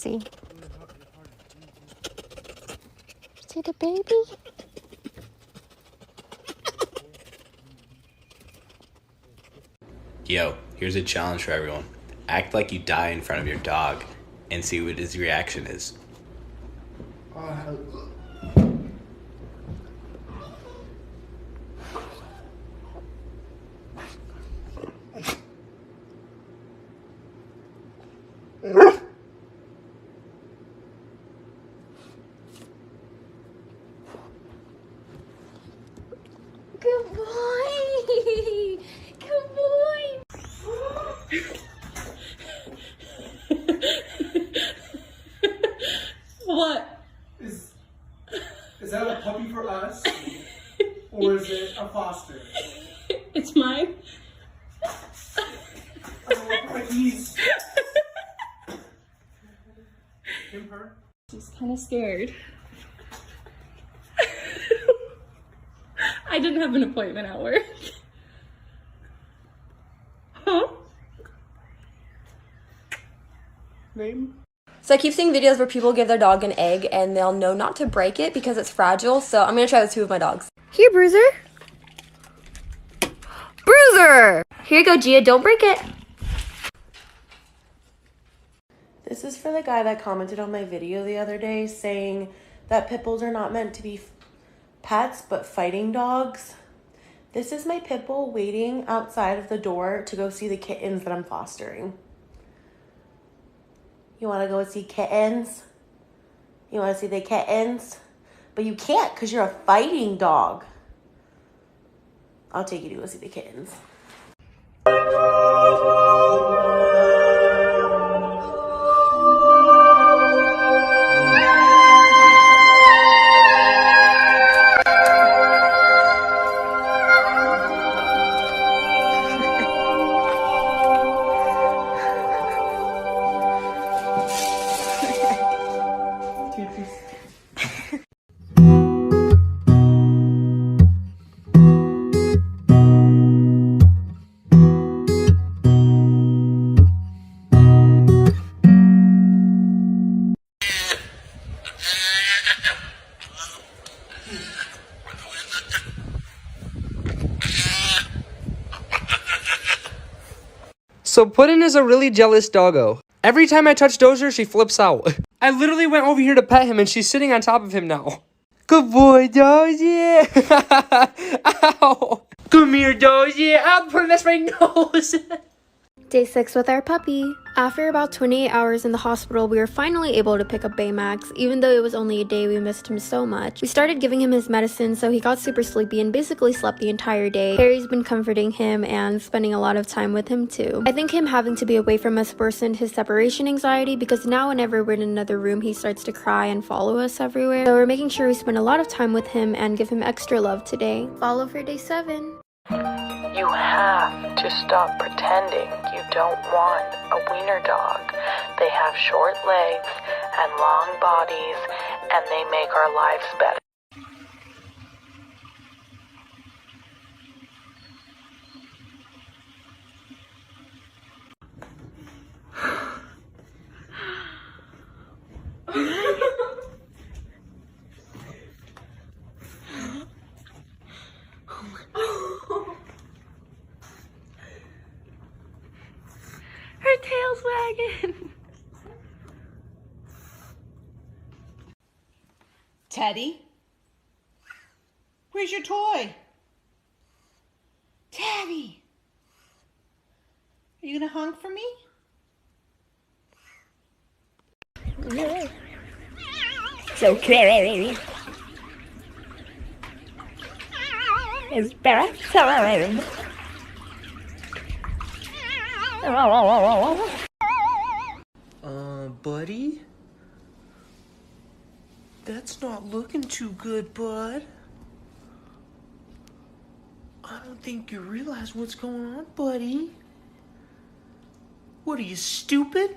me see. See the baby? Yo, here's a challenge for everyone. Act like you die in front of your dog and see what his reaction is. Good boy! Good boy! What? Is that a puppy for us? Or is it a foster? It's mine. He's... Him, her? She's kind of scared. I didn't have an appointment at work. Huh? Name? So I keep seeing videos where people give their dog an egg and they'll know not to break it because it's fragile. So I'm gonna try with two of my dogs. Here, Bruiser. Bruiser! Here you go, Gia. Don't break it. This is for the guy that commented on my video the other day saying that pit bulls are not meant to be pets but fighting dogs. This is my pit bull waiting outside of the door to go see the kittens that I'm fostering. You want to go see kittens? You want to see the kittens? But you can't because you're a fighting dog. I'll take you to go see the kittens. So Puddin is a really jealous doggo. Every time I touch Dozier, she flips out. I literally went over here to pet him and she's sitting on top of him now. Good boy, Dozier. Ow. Come here, Dozier. Ow, Puddin, that's my nose. Day 6 with our puppy. After about 28 hours in the hospital, we were finally able to pick up Baymax. Even though it was only a day, we missed him so much. We started giving him his medicine, so he got super sleepy and basically slept the entire day. Harry's been comforting him and spending a lot of time with him too. I think him having to be away from us worsened his separation anxiety because now whenever we're in another room, he starts to cry and follow us everywhere. So we're making sure we spend a lot of time with him and give him extra love today. Follow for day 7. You have to stop pretending you don't want a wiener dog. They have short legs and long bodies, and they make our lives better. Her tail's wagging. Teddy? Where's your toy? Teddy! Are you gonna honk for me? So crazy. It's better. Buddy? That's not looking too good, bud. I don't think you realize what's going on, buddy. What are you, stupid?